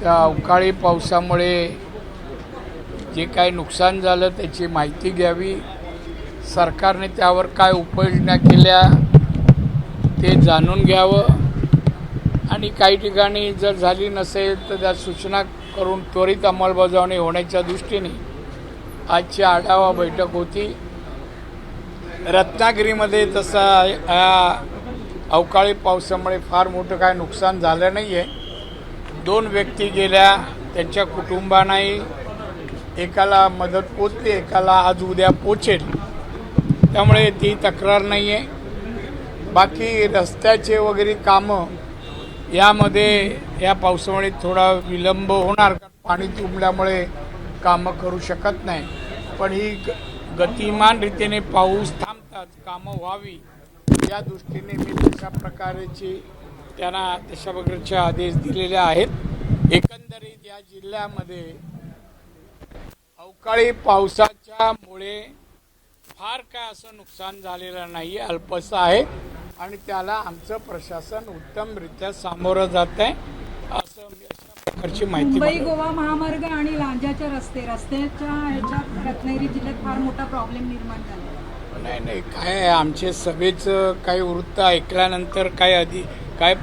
त्या अवकाळी पावसामुळे जे काही नुकसान झालं त्याची माहिती घ्यावी, सरकारने त्यावर काय उपाययोजना केल्या ते जाणून घ्यावं आणि काही ठिकाणी जर झाली नसेल तर त्या सूचना करून त्वरित अंमलबजावणी होण्याच्या दृष्टीने आजची आढावा बैठक होती। रत्नागिरीमध्ये तसा अवकाळी पावसामुळे फार मोठं काय नुकसान झालं नाही आहे। 2 व्यक्ती गेल्या, त्यांच्या कुटुंबांनाही एकाला मदत पोचली, एकाला आज उद्या पोचेल, त्यामुळे ती तक्रार नाही आहे। बाकी रस्त्याचे वगैरे कामं यामध्ये या पावसामुळे थोडा विलंब होणार, कारण पाणी तुंबल्यामुळे कामं करू शकत नाही, पण ही गतिमान रीतीने पाऊस थांबताच कामं व्हावी या दृष्टीने मी तशा प्रकारचे त्यांना तशा प्रकारचे आदेश दिलेले आहेत। एकंदरीत या जिल्ह्यामध्ये अवकाळी पावसाच्यामुळे फार काय असं नुकसान झालेलं नाही, अल्पसं आहे आणि त्याला आमचं प्रशासन उत्तमरित्या सामोरं जात आहे असं अशा प्रकारची माहिती। मुंबई गोवा महामार्ग आणि लांजाच्या रस्त्याच्या ह्याच्यात रत्नागिरी जिल्ह्यात फार मोठा प्रॉब्लेम निर्माण झाला। नाही काय आमचे सभेचं काही वृत्त ऐकल्यानंतर काय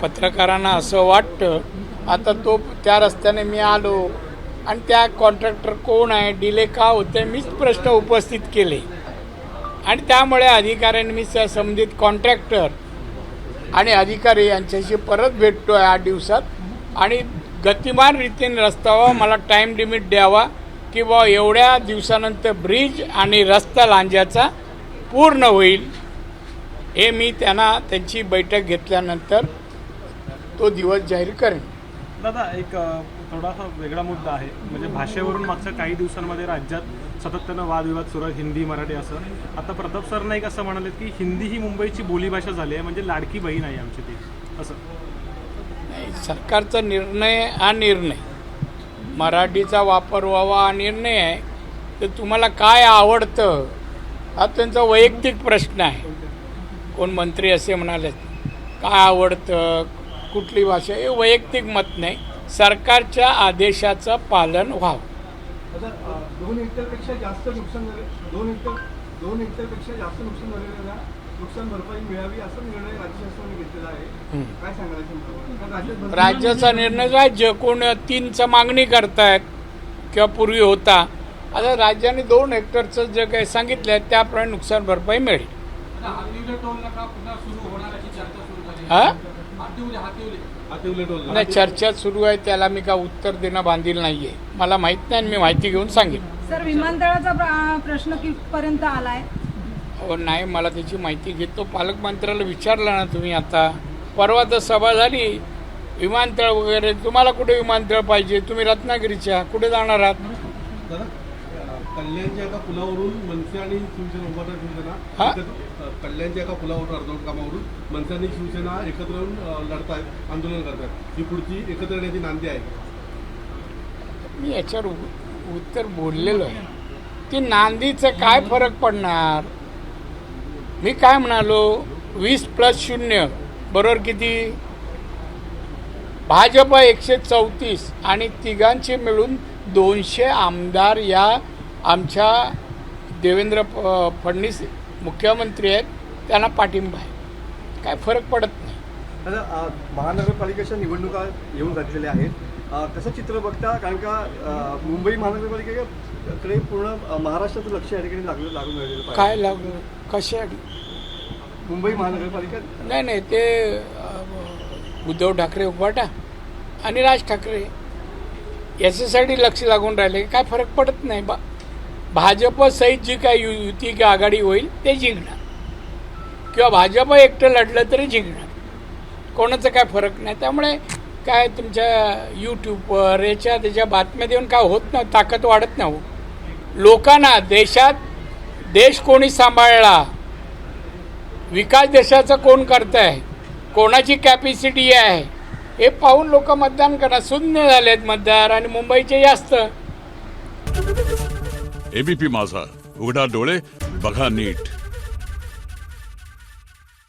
पत्रकारांना असं वाटतं, आता त्या रस्त्याने मी आलो आणि त्या कॉन्ट्रॅक्टर कोण आहे, डिले का होते, मीच प्रश्न उपस्थित केले आणि त्यामुळे अधिकाऱ्यांनी मी संबंधित कॉन्ट्रॅक्टर आणि अधिकारी यांच्याशी परत भेटतोय 8 दिवसात आणि गतिमान रीतीने रस्ता व्हावा, मला टाईम लिमिट द्यावा की बा एवढ्या दिवसानंतर ब्रिज आणि रस्ता लांजाचा पूर्ण होईल, हे मी त्यांची बैठक घेतल्यानंतर तो दिवस जाहीर करेन। दादा, एक थोडासा वेगळा मुद्दा आहे, म्हणजे भाषेवरून मागच्या काही दिवसांमध्ये राज्यात सातत्यानं वादविवाद सुरू आहेत, हिंदी मराठी असं। आता प्रताप सर नाईक असं म्हणाले की हिंदी ही मुंबईची बोलीभाषा झाली आहे, म्हणजे लाडकी बहीण आहे आमची ती, असं नाही, सरकारचा निर्णय हा निर्णय, मराठीचा वापर व्हावा हा निर्णय आहे। तर तुम्हाला काय आवडतं हा त्यांचा वैयक्तिक प्रश्न आहे। कोण मंत्री असे म्हणाले काय आवडतं, कुठली भाषा, हे वैयक्तिक मत नाही, सरकारच्या आदेशाचं पालन व्हावं। 2 हेक्टरपेक्षा जास्त नुकसान झाले, 2 हेक्टरपेक्षा जास्त नुकसान झालेल्या नुकसान भरपाई मिळावी असा निर्णय राज्य शासनाने घेतलेला आहे, काय सांगायचं? राज्याचा निर्णय राज्य कोण 3चा मागणी करतायत किंवा पूर्वी होता, आता राज्याने 2 हेक्टरचं जे काही सांगितलं त्याप्रमाणे नुकसान भरपाई मिळेल। नाही, चर्चा सुरू आहे, त्याला मी काय उत्तर देणं बांधील नाहीये, मला माहित नाही, मी माहिती घेऊन सांगेन। सर, विमानतळाचा प्रश्न कितपर्यंत आलाय? हो नाही, मला त्याची माहिती घेतो, पालकमंत्र्याला विचारलं ना तुम्ही, आता परवा तर सभा झाली, विमानतळ वगैरे, तुम्हाला कुठे विमानतळ पाहिजे, तुम्ही रत्नागिरीच्या कुठे जाणार आहात? कल्याणच्या एका पुलावरून मनसे आणि शिवसेना शिवसेना कल्याणच्या एका पुलावरून अर्धवट कामावरून मनसे आणि शिवसेना एकत्र येऊन लढतायत, आंदोलन करतात, ही पुढची एकत्र येण्याची नांदी आहे। मी याच्यावर उत्तर बोललेलो आहे, ती नांदीचं काय फरक पडणार? मी काय म्हणालो, 20+0 बरोबर किती? भाजप 134 आणि तिघांचे मिळून 200 आमदार या आमच्या देवेंद्र फडणवीस मुख्यमंत्री आहेत, त्यांना पाठिंबा आहे, काय फरक पडत नाही। आता महानगरपालिकेच्या निवडणुका येऊन घातलेल्या आहेत, कसं चित्र बघता? कारण का मुंबई महानगरपालिकेकडे पूर्ण महाराष्ट्राचं लक्ष या ठिकाणी लागून राहिलेलं काय लागलं, कशासाठी? मुंबई महानगरपालिका नाही, ते उद्धव ठाकरे उभाटा आणि राज ठाकरे याच्यासाठी लक्ष लागून राहिले, काय फरक पडत नाही। भाजप सहित जी काय युती की आघाडी होईल ते जिंकणार, किंवा भाजप एकटं लढलं तरी जिंकणार, कोणाचं काय फरक नाही। त्यामुळे काय तुमच्या यूट्यूबवर त्याच्या बातम्या देऊन काय होत नाही, ताकद वाढत नाही। लोकांना देश कोणी सांभाळला, विकास देशाचा कोण करत आहे, कोणाची कॅपॅसिटी आहे, हे पाहून लोक मतदान करणार, शून्य झालेत मतदार आणि मुंबईचे जास्त। एबीपी माझा, उघडा डोळे बघा नीट।